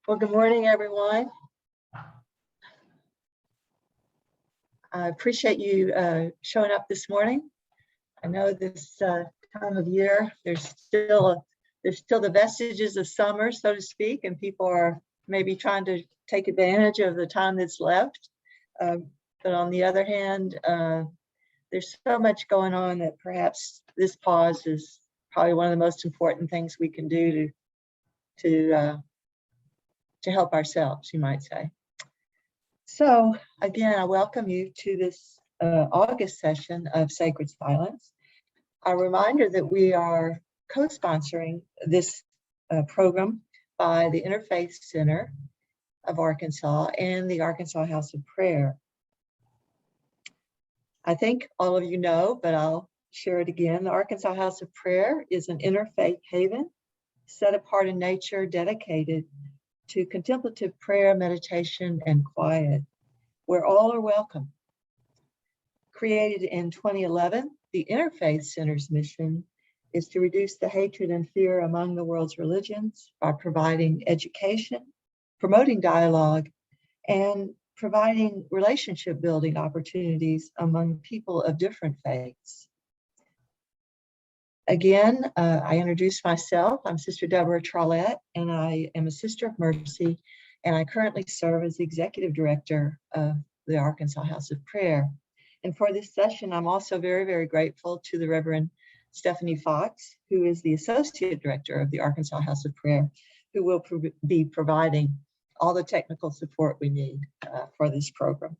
Well, good morning, everyone. I appreciate you showing up this morning. I know this time of year, there's still the vestiges of summer, so to speak, and people are maybe trying to take advantage of the time that's left. But on the other hand, there's so much going on that perhaps this pause is probably one of the most important things we can do to help ourselves, you might say. So again, I welcome you to this August session of Sacred Silence. A reminder that we are co-sponsoring this program by the Interfaith Center of Arkansas and the Arkansas House of Prayer. I think all of you know, but I'll share it again. The Arkansas House of Prayer is an interfaith haven set apart in nature, dedicated to contemplative prayer, meditation, and quiet, where all are welcome. Created in 2011, the Interfaith Center's mission is to reduce the hatred and fear among the world's religions by providing education, promoting dialogue, and providing relationship building opportunities among people of different faiths. Again, I introduce myself. I'm Sister Deborah Troillett, and I am a Sister of Mercy, and I currently serve as the Executive Director of the Arkansas House of Prayer. And for this session, I'm also very, very grateful to the Reverend Stephanie Fox, who is the Associate Director of the Arkansas House of Prayer, who will be providing all the technical support we need for this program.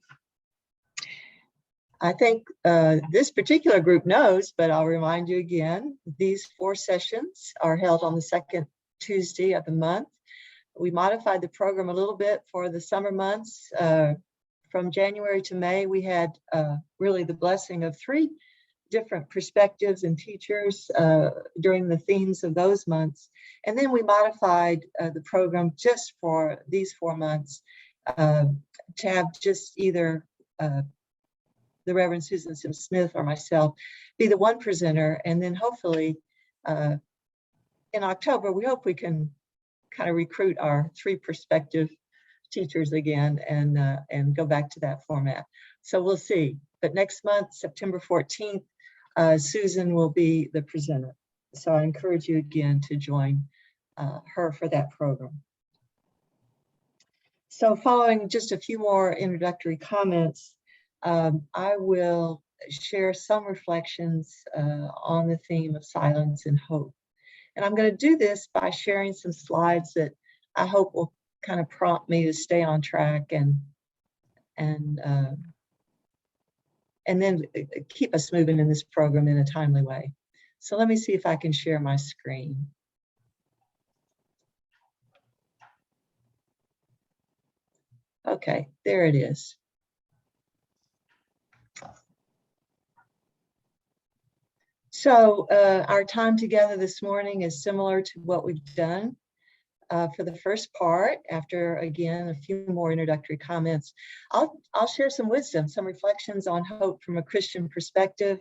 I think this particular group knows, but I'll remind you again, these 4 sessions are held on the second Tuesday of the month. We modified the program a little bit for the summer months. From January to May, we had really the blessing of 3 different perspectives and teachers during the themes of those months. And then we modified the program just for these 4 months to have just either the Reverend Susan Smith or myself be the one presenter. And then hopefully in October, we hope we can kind of recruit our 3 perspective teachers again and go back to that format. So we'll see. But next month, September 14th, Susan will be the presenter. So I encourage you again to join her for that program. So following just a few more introductory comments, I will share some reflections on the theme of silence and hope. And I'm going to do this by sharing some slides that I hope will kind of prompt me to stay on track and then keep us moving in this program in a timely way. So let me see if I can share my screen. Okay, there it is. So our time together this morning is similar to what we've done for the first part. After, again, a few more introductory comments, I'll share some wisdom, some reflections on hope from a Christian perspective.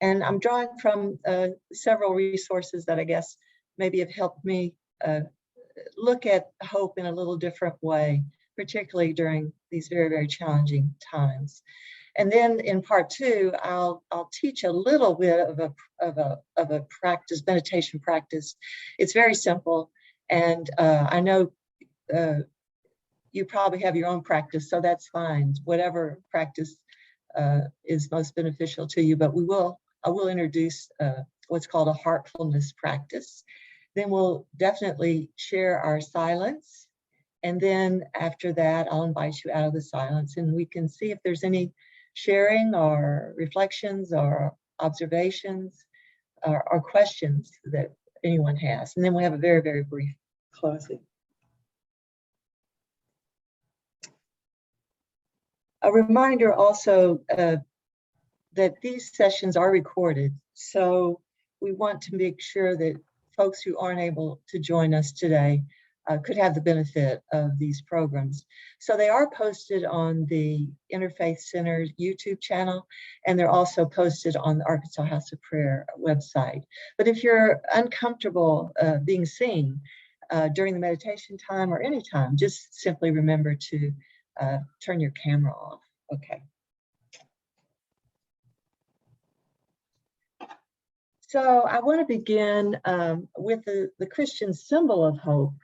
And I'm drawing from several resources that I guess maybe have helped me look at hope in a little different way, particularly during these very, very challenging times. And then in part 2, I'll teach a little bit of a practice, meditation practice. It's very simple, and I know you probably have your own practice, so that's fine. Whatever practice is most beneficial to you. But I will introduce what's called a heartfulness practice. Then we'll definitely share our silence, and then after that, I'll invite you out of the silence, and we can see if there's any sharing or reflections or observations or questions that anyone has. And then we have a very, very brief closing. A reminder also that these sessions are recorded. So we want to make sure that folks who aren't able to join us today could have the benefit of these programs. So they are posted on the Interfaith Center YouTube channel, and they're also posted on the Arkansas House of Prayer website. But if you're uncomfortable being seen, during the meditation time or anytime, just simply remember to turn your camera off. Okay. So I want to begin with the Christian symbol of hope,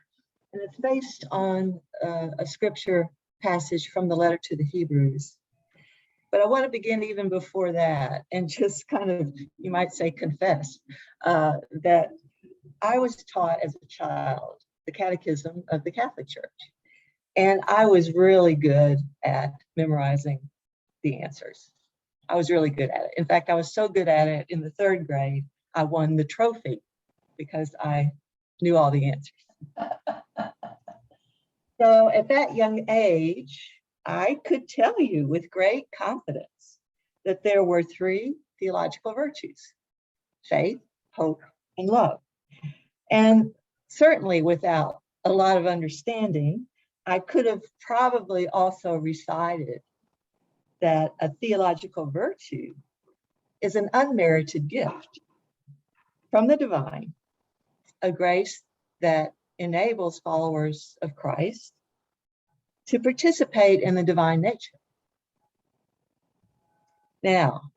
and it's based on a scripture passage from the letter to the Hebrews. But I want to begin even before that and just kind of, you might say, confess that I was taught as a child the catechism of the Catholic Church. And I was really good at memorizing the answers. I was really good at it. In fact, I was so good at it in the 3rd grade, I won the trophy because I knew all the answers. So at that young age, I could tell you with great confidence that there were 3 theological virtues: faith, hope, and love. And certainly without a lot of understanding, I could have probably also recited that a theological virtue is an unmerited gift from the divine, a grace that enables followers of Christ to participate in the divine nature. Now,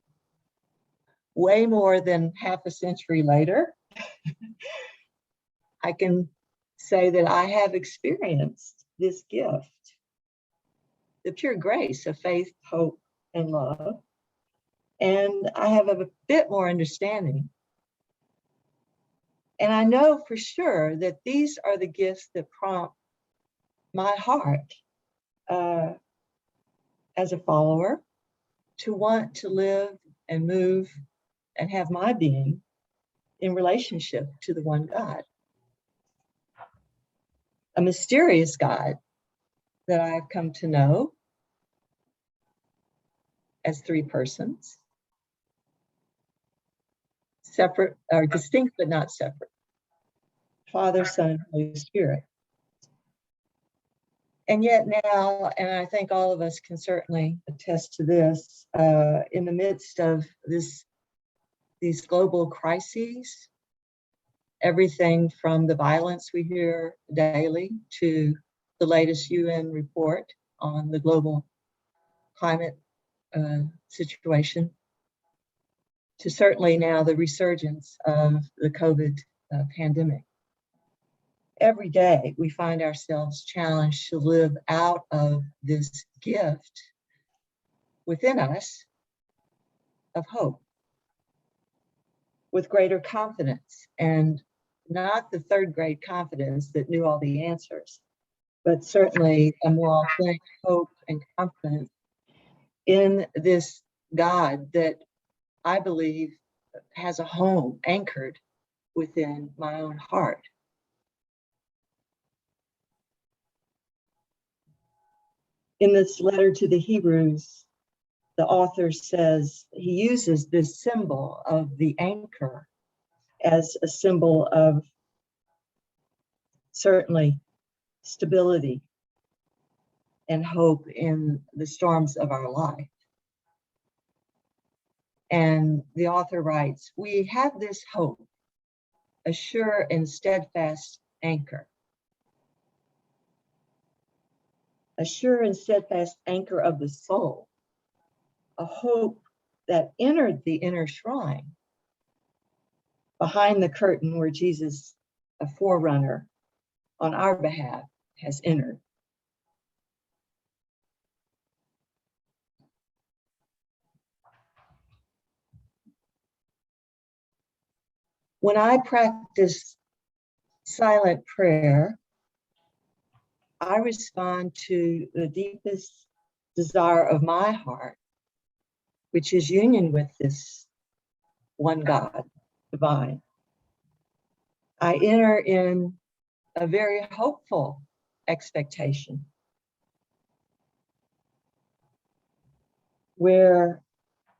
way more than half a century later, I can say that I have experienced this gift, the pure grace of faith, hope, and love. And I have a bit more understanding. And I know for sure that these are the gifts that prompt my heart as a follower to want to live and move and have my being in relationship to the one God. A mysterious God that I've come to know as 3 persons, separate or distinct but not separate: Father, Son, Holy Spirit. And yet now, and I think all of us can certainly attest to this, in the midst of these global crises, everything from the violence we hear daily to the latest UN report on the global climate situation, to certainly now the resurgence of the COVID pandemic. Every day we find ourselves challenged to live out of this gift within us of hope with greater confidence, and not the 3rd grade confidence that knew all the answers, but certainly a more authentic hope and confidence in this God that I believe has a home anchored within my own heart. In this letter to the Hebrews, the author says he uses this symbol of the anchor as a symbol of certainly stability and hope in the storms of our life. And the author writes, "We have this hope, a sure and steadfast anchor. A sure and steadfast anchor of the soul, a hope that entered the inner shrine, behind the curtain where Jesus, a forerunner on our behalf, has entered." When I practice silent prayer, I respond to the deepest desire of my heart, which is union with this one God, divine. I enter in a very hopeful expectation where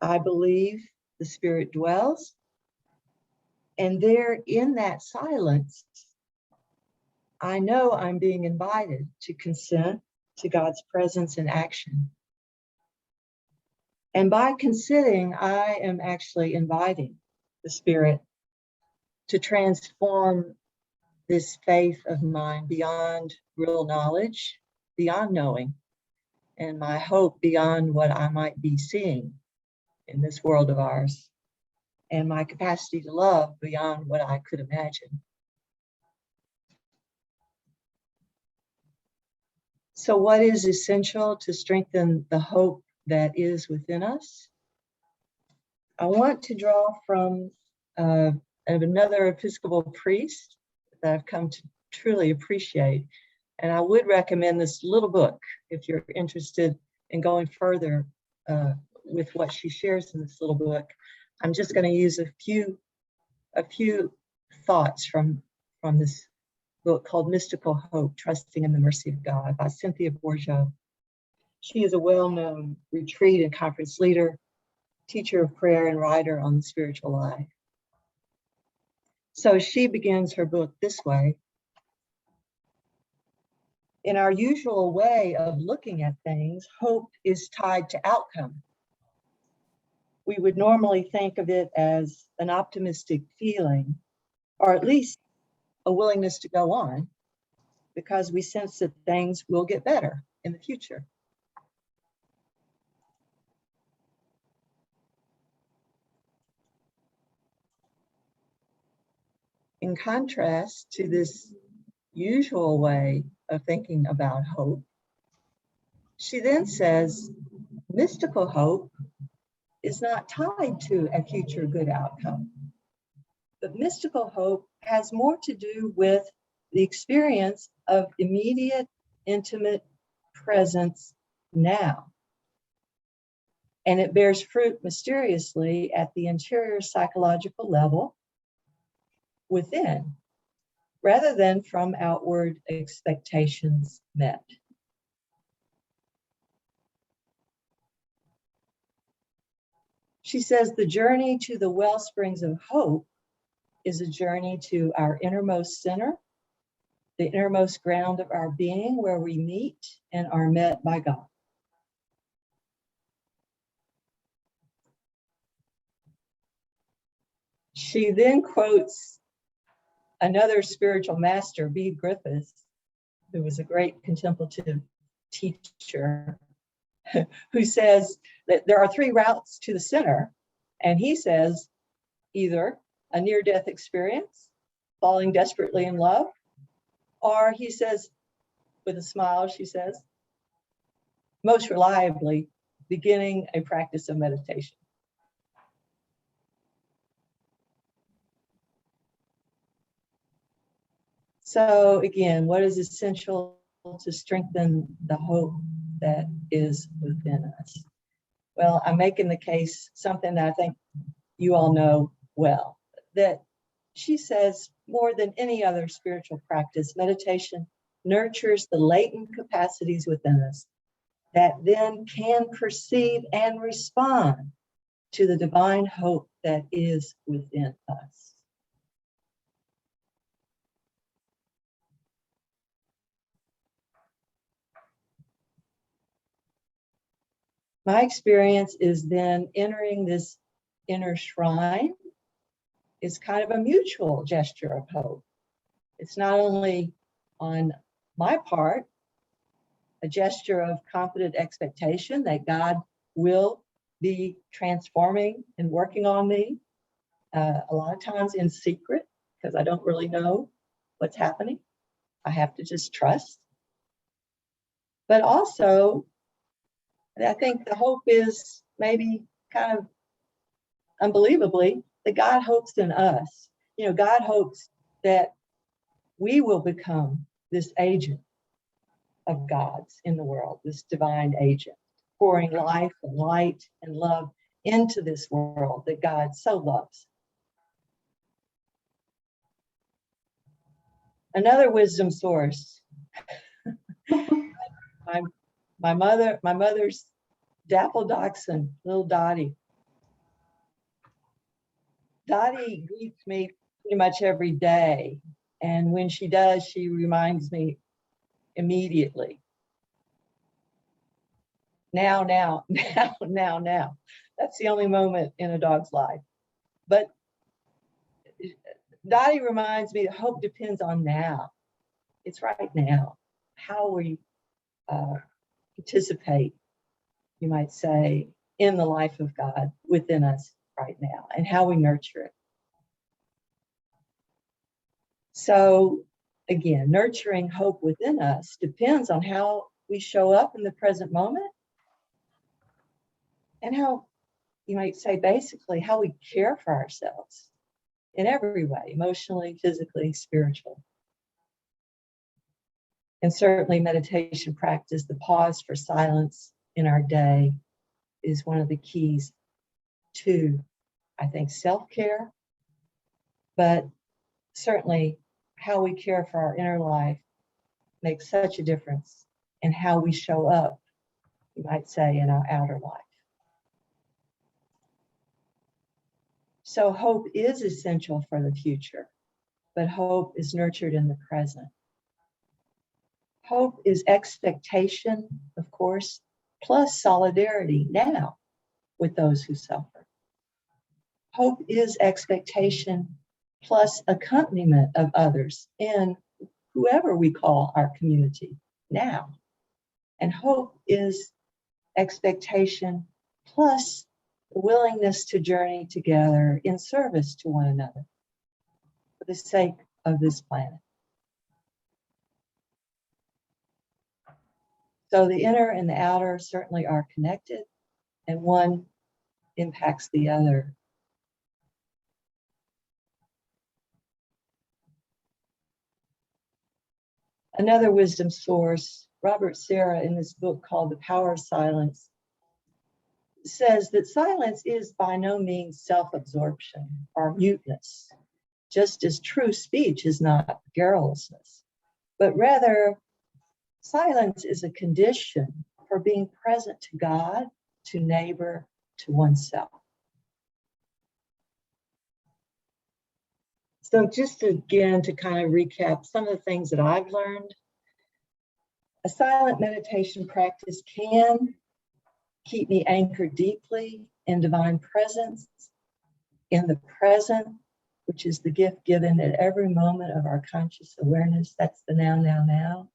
I believe the Spirit dwells, and there in that silence, I know I'm being invited to consent to God's presence and action. And by consenting, I am actually inviting the Spirit to transform this faith of mine beyond real knowledge, beyond knowing, and my hope beyond what I might be seeing in this world of ours, and my capacity to love beyond what I could imagine. So what is essential to strengthen the hope that is within us? I want to draw from another Episcopal priest that I've come to truly appreciate. And I would recommend this little book if you're interested in going further with what she shares in this little book. I'm just going to use a few thoughts from this book called Mystical Hope, Trusting in the Mercy of God by Cynthia Bourgeau. She is a well-known retreat and conference leader, teacher of prayer, and writer on the spiritual life. So she begins her book this way. In our usual way of looking at things, hope is tied to outcome. We would normally think of it as an optimistic feeling, or at least a willingness to go on, because we sense that things will get better in the future. In contrast to this usual way of thinking about hope, she then says, mystical hope is not tied to a future good outcome, but mystical hope has more to do with the experience of immediate, intimate presence now. And it bears fruit mysteriously at the interior psychological level within, rather than from outward expectations met. She says the journey to the well springs of hope is a journey to our innermost center, the innermost ground of our being, where we meet and are met by God. She then quotes another spiritual master, Bede Griffiths, who was a great contemplative teacher, who says that there are three routes to the center. And he says either a near-death experience, falling desperately in love, or he says, with a smile, she says, most reliably, beginning a practice of meditation. So again, what is essential to strengthen the hope that is within us? Well, I'm making the case, something that I think you all know well, that she says more than any other spiritual practice, meditation nurtures the latent capacities within us that then can perceive and respond to the divine hope that is within us. My experience is then entering this inner shrine is kind of a mutual gesture of hope. It's not only on my part, a gesture of confident expectation that God will be transforming and working on me, a lot of times in secret, because I don't really know what's happening. I have to just trust. But also, I think the hope is maybe kind of unbelievably that God hopes in us. You know, God hopes that we will become this agent of God's in the world, this divine agent, pouring life and light and love into this world that God so loves. Another wisdom source. My mother's dapple dachshund, little Dottie. Dottie greets me pretty much every day. And when she does, she reminds me immediately. Now. That's the only moment in a dog's life. But Dottie reminds me that hope depends on now. It's right now. How we participate, you might say, in the life of God within us right now, and how we nurture it. So again, nurturing hope within us depends on how we show up in the present moment, and how, you might say, basically, how we care for ourselves in every way, emotionally, physically, spiritually. And certainly meditation practice, the pause for silence in our day, is one of the keys to, I think, self-care, but certainly how we care for our inner life makes such a difference in how we show up, you might say, in our outer life. So hope is essential for the future, but hope is nurtured in the present. Hope is expectation, of course, plus solidarity now with those who suffer. Hope is expectation plus accompaniment of others in whoever we call our community now. And hope is expectation plus the willingness to journey together in service to one another for the sake of this planet. So the inner and the outer certainly are connected, and one impacts the other. Another wisdom source, Robert Serra, in this book called The Power of Silence, says that silence is by no means self-absorption or muteness, just as true speech is not garrulousness, but rather silence is a condition for being present to God, to neighbor, to oneself. So just again, to kind of recap some of the things that I've learned, a silent meditation practice can keep me anchored deeply in divine presence, in the present, which is the gift given at every moment of our conscious awareness. That's the now, now, now.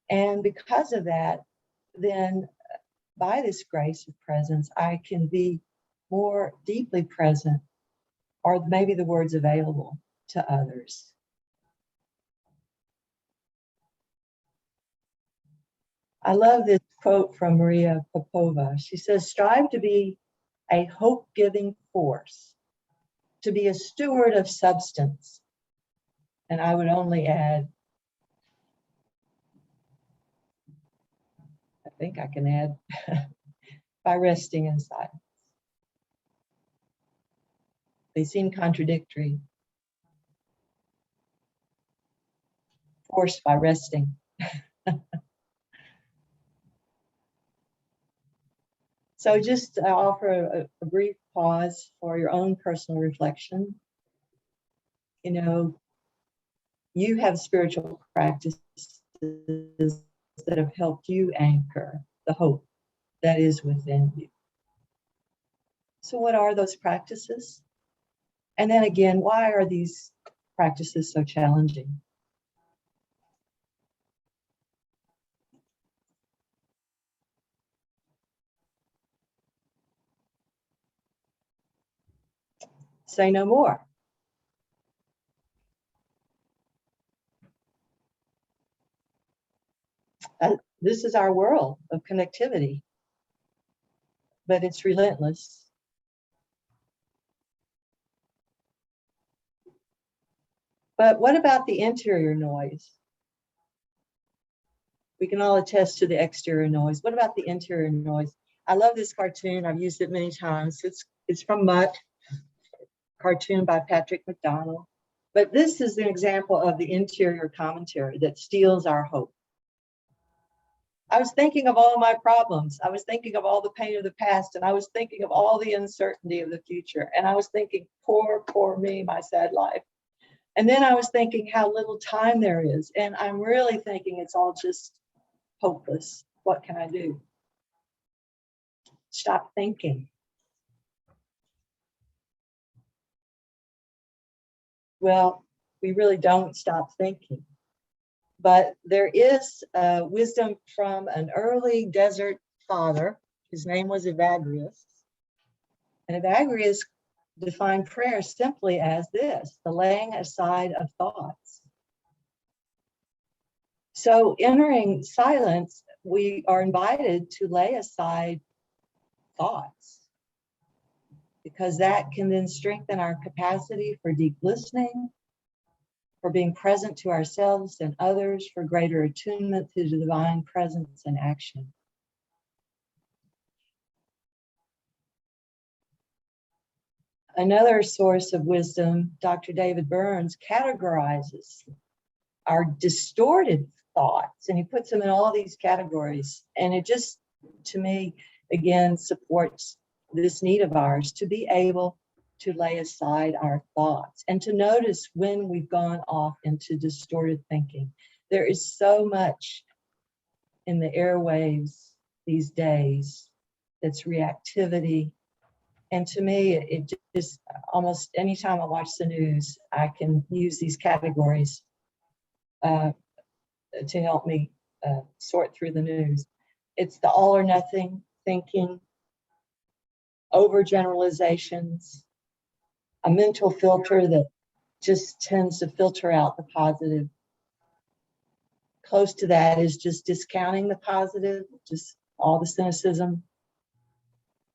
And because of that, then by this grace of presence, I can be more deeply present, or maybe the words available to others. I love this quote from Maria Popova. She says, strive to be a hope-giving force, to be a steward of substance. And I would only add, I think I can add, by resting in silence. They seem contradictory. Forced by resting. So just offer a brief pause for your own personal reflection. You know, you have spiritual practices that have helped you anchor the hope that is within you. So what are those practices? And then again, why are these practices so challenging? Say no more. This is our world of connectivity, but it's relentless. But what about the interior noise? We can all attest to the exterior noise. What about the interior noise? I love this cartoon. I've used it many times. It's from Mutt, cartoon by Patrick McDonald. But this is an example of the interior commentary that steals our hope. I was thinking of all my problems. I was thinking of all the pain of the past, and I was thinking of all the uncertainty of the future. And I was thinking, poor, poor me, my sad life. And then I was thinking how little time there is. And I'm really thinking it's all just hopeless. What can I do? Stop thinking. well, we really don't stop thinking. But there is wisdom from an early desert father. His name was Evagrius. And Evagrius defined prayer simply as this: the laying aside of thoughts. So entering silence, we are invited to lay aside thoughts, because that can then strengthen our capacity for deep listening, for being present to ourselves and others, for greater attunement to the divine presence and action. Another source of wisdom, Dr. David Burns, categorizes our distorted thoughts, and he puts them in all these categories. And it just, to me, again, supports this need of ours to be able to lay aside our thoughts and to notice when we've gone off into distorted thinking. There is so much in the airwaves these days that's reactivity. And to me, it just, almost anytime I watch the news, I can use these categories to help me sort through the news. It's the all or nothing thinking, overgeneralizations, a mental filter that just tends to filter out the positive. Close to that is just discounting the positive, just all the cynicism.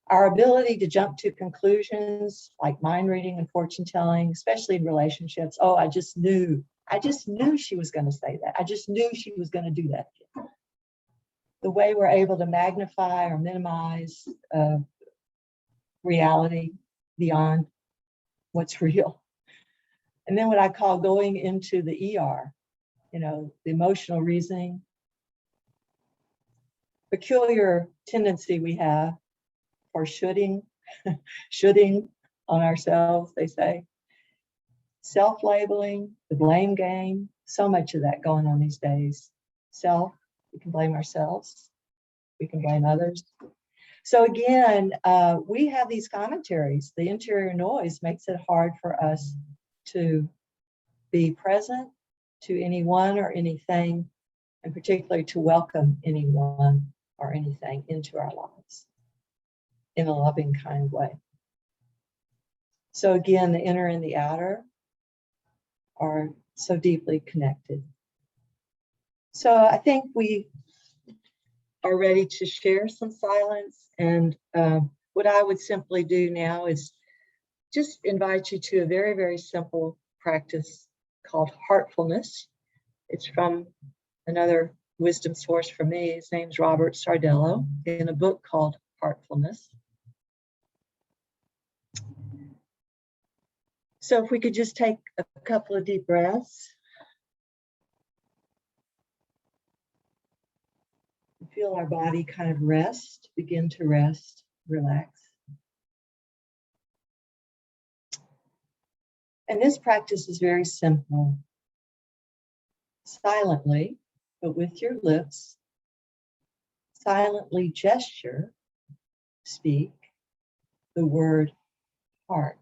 Our ability to jump to conclusions like mind reading and fortune telling, especially in relationships. Oh, I just knew she was going to say that. I just knew she was going to do that. The way we're able to magnify or minimize reality beyond what's real. And then what I call going into the ER, the emotional reasoning. Peculiar tendency we have for shoulding on ourselves, they say. Self-labeling, the blame game, so much of that going on these days. We can blame ourselves, we can blame others. So again, we have these commentaries. The interior noise makes it hard for us to be present to anyone or anything, and particularly to welcome anyone or anything into our lives in a loving, kind way. So again, the inner and the outer are so deeply connected. So I think we are ready to share some silence. And what I would simply do now is just invite you to a very, very simple practice called heartfulness. It's from another wisdom source for me. His name's Robert Sardello, in a book called Heartfulness. So if we could just take a couple of deep breaths. Feel our body kind of begin to rest, relax. And this practice is very simple. Silently, but with your lips, silently speak the word heart.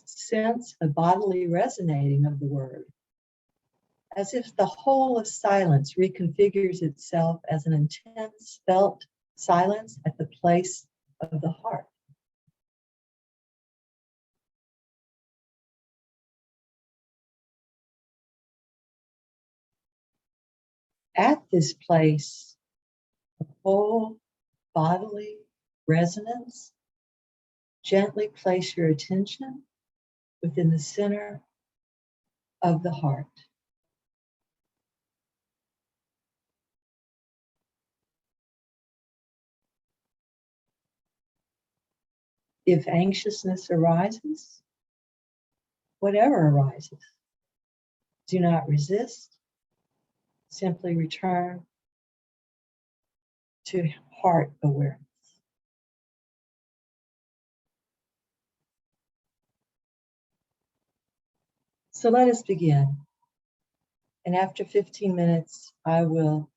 Sense a bodily resonating of the word, as if the whole of silence reconfigures itself as an intense felt silence at the place of the heart. At this place of whole bodily resonance, gently place your attention within the center of the heart. If anxiousness arises, whatever arises, do not resist. Simply return to heart awareness. So let us begin. And after 15 minutes, I will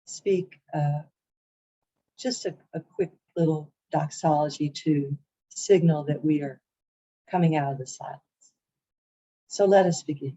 speak just a quick little doxology to signal that we are coming out of the silence. So let us begin.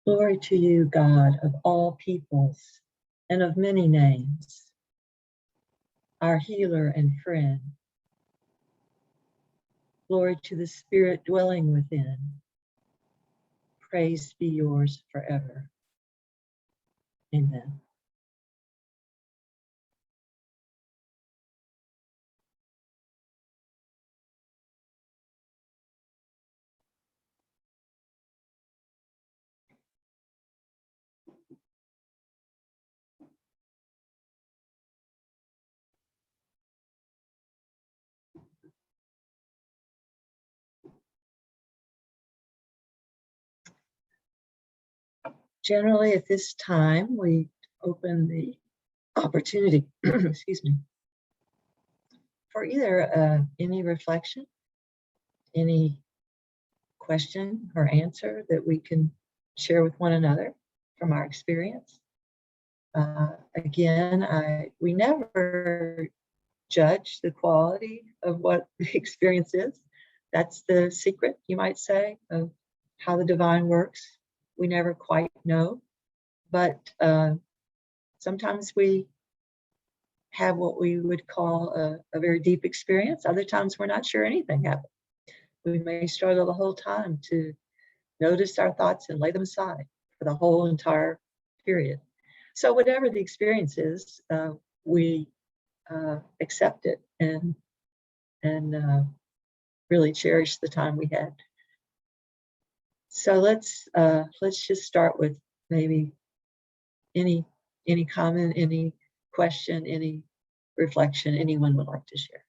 Glory to you, God of all peoples and of many names, our healer and friend. Glory to the Spirit dwelling within. Praise be yours forever. Amen. Generally, at this time, we open the opportunity, excuse me, for either any reflection, any question or answer that we can share with one another from our experience. Again, we never judge the quality of what the experience is. That's the secret, you might say, of how the divine works. We never quite know, but sometimes we have what we would call a very deep experience. Other times we're not sure anything happened. We may struggle the whole time to notice our thoughts and lay them aside for the whole entire period. So whatever the experience is, we accept it and really cherish the time we had. So let's just start with maybe any comment, any question, any reflection anyone would like to share.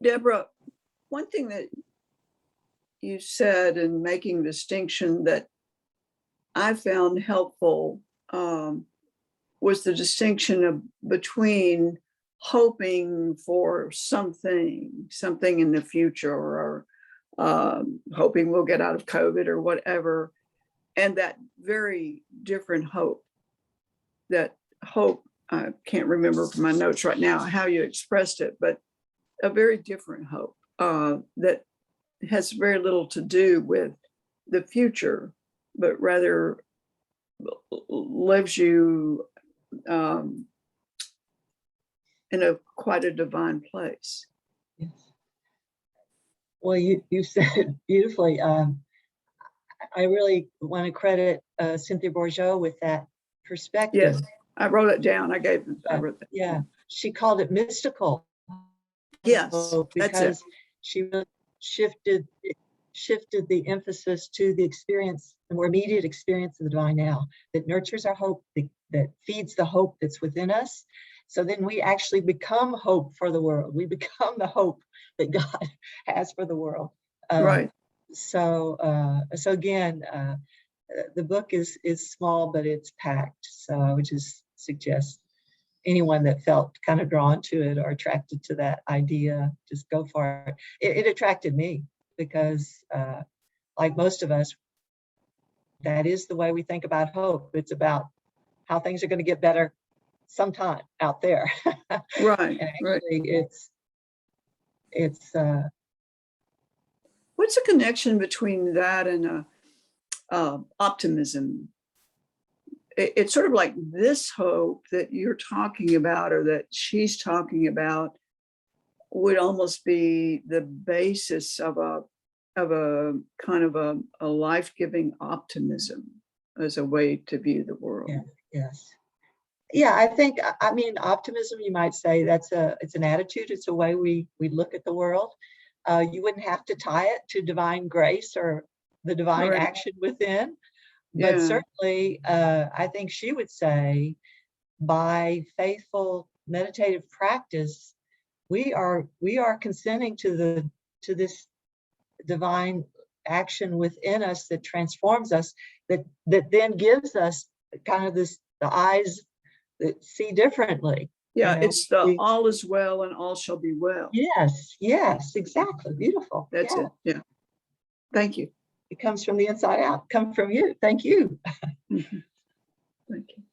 Deborah, one thing that you said in making distinction that I found helpful was the distinction between hoping for something in the future, or hoping we'll get out of COVID or whatever, and that very different hope. That hope, I can't remember from my notes right now how you expressed it, but a very different hope that has very little to do with the future, but rather lives you in quite a divine place. Yes. Well, you said it beautifully. I really want to credit Cynthia Bourgeot with that perspective. Yes, I wrote it down. I wrote that. Yeah, she called it mystical. Yes, because she really shifted the emphasis to the experience, the more immediate experience of the divine now, that nurtures our hope, that feeds the hope that's within us. So then we actually become hope for the world. We become the hope that God has for the world. Right. So again, the book is small, but it's packed. So I would just suggest anyone that felt kind of drawn to it or attracted to that idea, just go for it. It attracted me because, like most of us, that is the way we think about hope. It's about how things are going to get better sometime out there. Right. Actually, it's what's the connection between that and optimism? It's sort of like this hope that you're talking about, or that she's talking about, would almost be the basis of a kind of a life-giving optimism as a way to view the world. Yes. Yeah, I think, I mean, optimism, you might say, it's an attitude. It's a way we look at the world. You wouldn't have to tie it to divine grace or the divine action within. But certainly, I think she would say, by faithful meditative practice, we are consenting to this divine action within us that transforms us, that then gives us kind of the eyes that see differently. Yeah, You know, it's the all is well and all shall be well. yes, yes, exactly. Beautiful. That's Yeah. it. Yeah. Thank you. It comes from the inside out. Come from you. Thank you. Mhm. Thank you.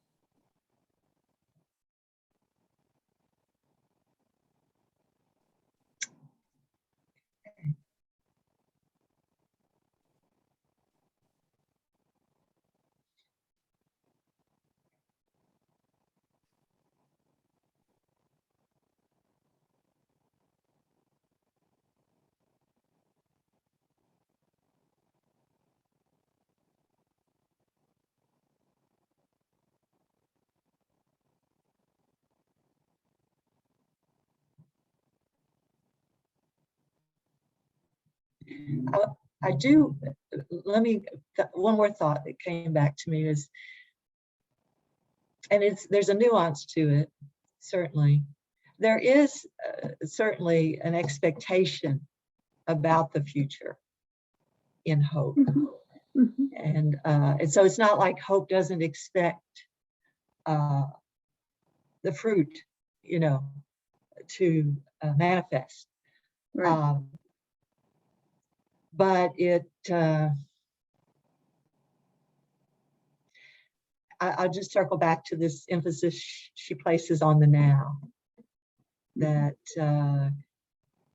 I do, one more thought that came back to me is, and there's a nuance to it, certainly. There is certainly an expectation about the future in hope. Mhm. Mhm. And so it's not like hope doesn't expect the fruit, to manifest. Right. But I'll just circle back to this emphasis she places on the now, that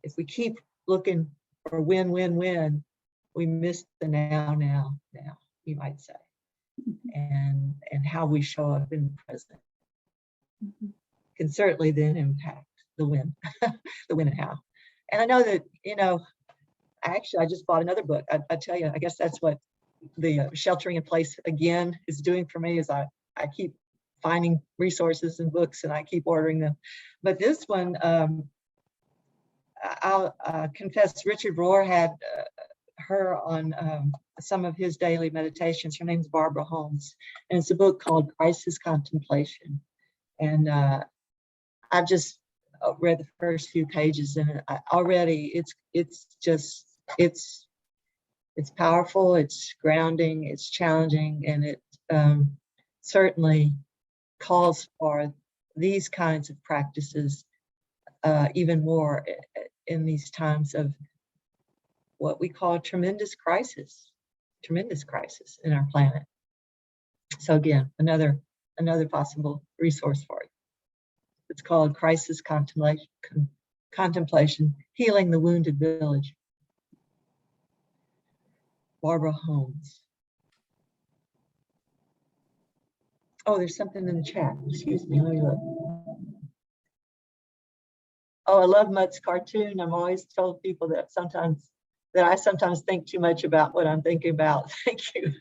if we keep looking for win, win, win, we miss the now, you might say, and how we show up in the present Mhm. can certainly then impact the win, the when and how. And I know that, actually, I just bought another book. I tell you, I guess that's what the sheltering in place again is doing for me, is I keep finding resources and books and I keep ordering them. But this one, I'll confess, Richard Rohr had her on some of his daily meditations. Her name's Barbara Holmes, and it's a book called Crisis Contemplation. And I've just read the first few pages, and already it's powerful, it's grounding, it's challenging, and it certainly calls for these kinds of practices even more in these times of what we call tremendous crisis in our planet. So again, another possible resource for you. It's called Crisis Contemplation, Healing the Wounded Village. Barbara Holmes. Oh, there's something in the chat. Excuse me, let me look. Oh, I love Mutt's cartoon. I'm always told people that I sometimes think too much about what I'm thinking about. Thank you.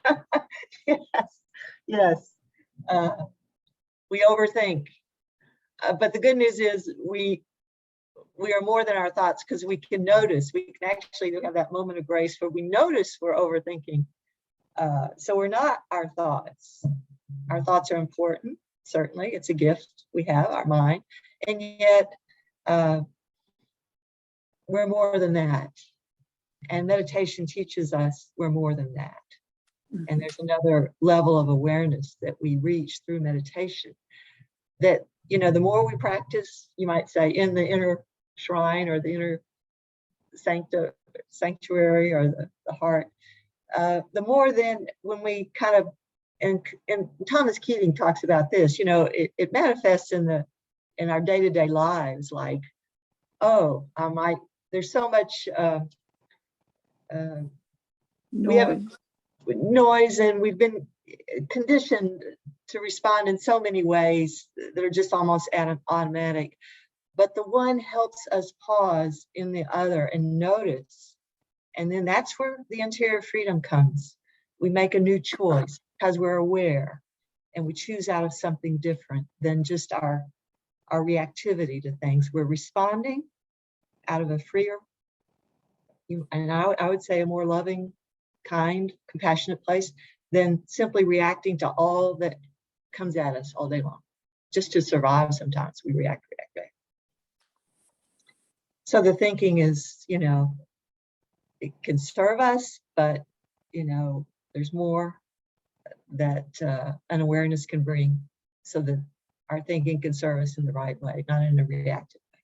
Yes. We overthink. But the good news is we are more than our thoughts, because we can notice. We can actually have that moment of grace where we notice we're overthinking. So we're not our thoughts. Our thoughts are important, certainly. It's a gift we have, our mind. And yet, we're more than that. And meditation teaches us we're more than that. Mm-hmm. And there's another level of awareness that we reach through meditation, that, the more we practice, you might say, in the inner shrine or the inner sanctuary or the heart, the more then when we kind of, and Thomas Keating talks about this, it manifests in our day-to-day lives, like, oh, there's so much we have noise, and we've been conditioned to respond in so many ways that are just almost automatic. But the one helps us pause in the other and notice. And then that's where the interior freedom comes. We make a new choice because we're aware, and we choose out of something different than just our reactivity to things. We're responding out of a freer, and I would say a more loving, kind, compassionate place than simply reacting to all that comes at us all day long. Just to survive, sometimes we react. So the thinking is, it can serve us, but, there's more that an awareness can bring, so that our thinking can serve us in the right way, not in a reactive way.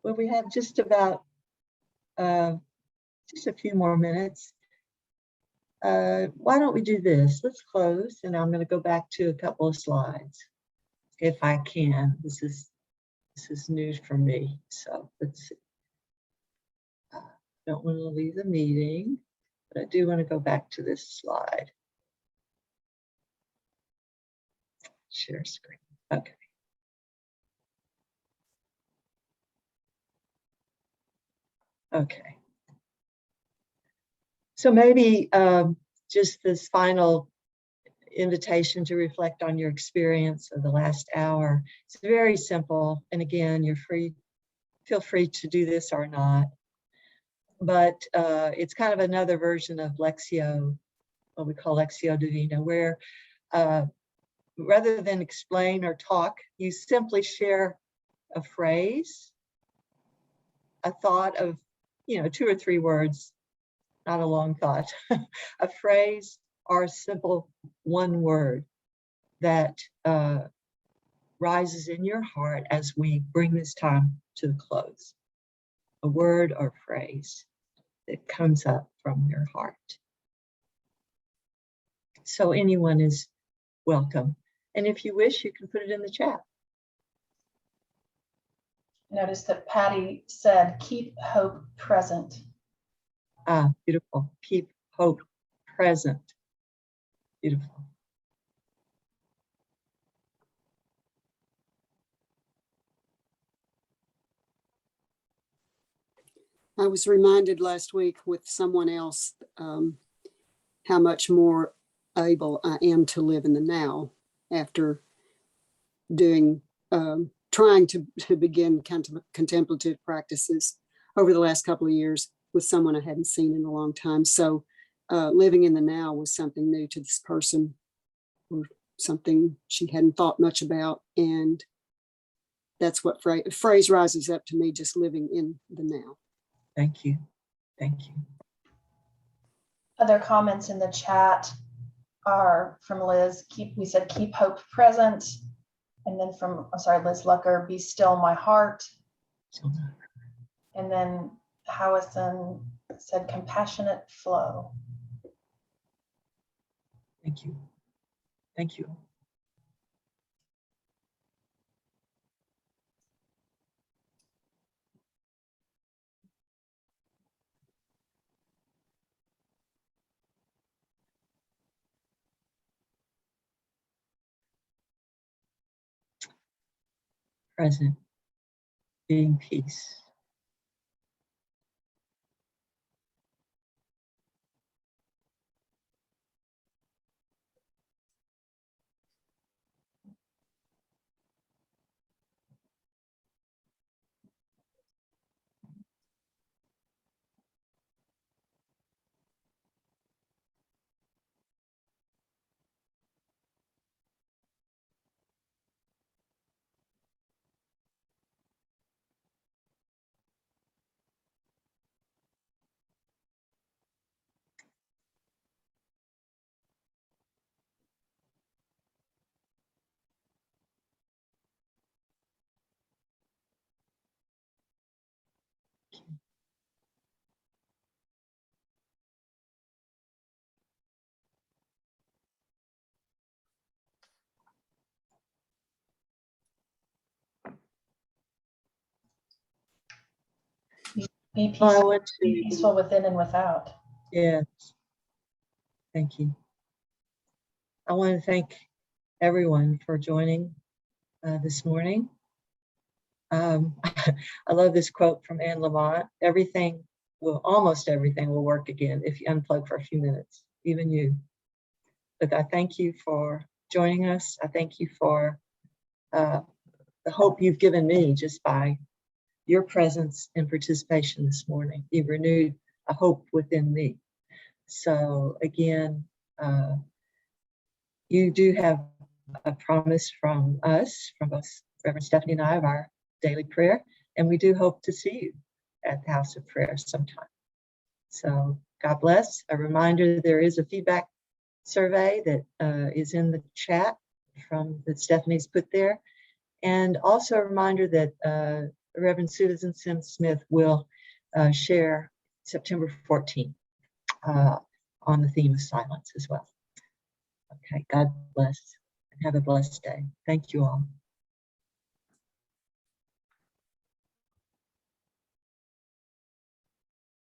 Well, we have just about just a few more minutes. Why don't we do this? Let's close, and I'm going to go back to a couple of slides, if I can. This is news for me, so let's see. Don't want to leave the meeting, but I do want to go back to this slide. Share screen. Okay. Okay. So maybe just this final invitation to reflect on your experience of the last hour. It's very simple. And again, feel free to do this or not. But it's kind of another version of Lectio, what we call Lectio Divina, where rather than explain or talk, you simply share a phrase, a thought of, 2 or 3 words, not a long thought, a phrase or a simple one word that rises in your heart as we bring this time to the close. A word or phrase that comes up from your heart. So anyone is welcome. And if you wish, you can put it in the chat. Notice that Patty said, keep hope present. Ah, beautiful. Keep hope present. Beautiful. I was reminded last week with someone else how much more able I am to live in the now after doing, trying to begin contemplative practices over the last couple of years with someone I hadn't seen in a long time. So living in the now was something new to this person, or something she hadn't thought much about. And that's what phrase rises up to me, just living in the now. Thank you. Thank you. Other comments in the chat are from Liz. We said keep hope present. And then from, Liz Lucker, be still my heart. And then Howison said compassionate flow. Thank you. Thank you. Present, being peace. Be peaceful, be peaceful within and without. Yes. Thank you. I want to thank everyone for joining this morning. I love this quote from Anne Lamott. Almost everything will work again if you unplug for a few minutes, even you. But I thank you for joining us. I thank you for the hope you've given me just by your presence and participation this morning. You've renewed a hope within me. So again, you do have a promise from us, from both Reverend Stephanie and I, of our daily prayer, and we do hope to see you at the House of Prayer sometime. So God bless. A reminder, there is a feedback survey that is in the chat that Stephanie's put there. And also a reminder that Reverend Susan Sims Smith will share September 14th on the theme of silence as well. Okay, God bless and have a blessed day. Thank you all.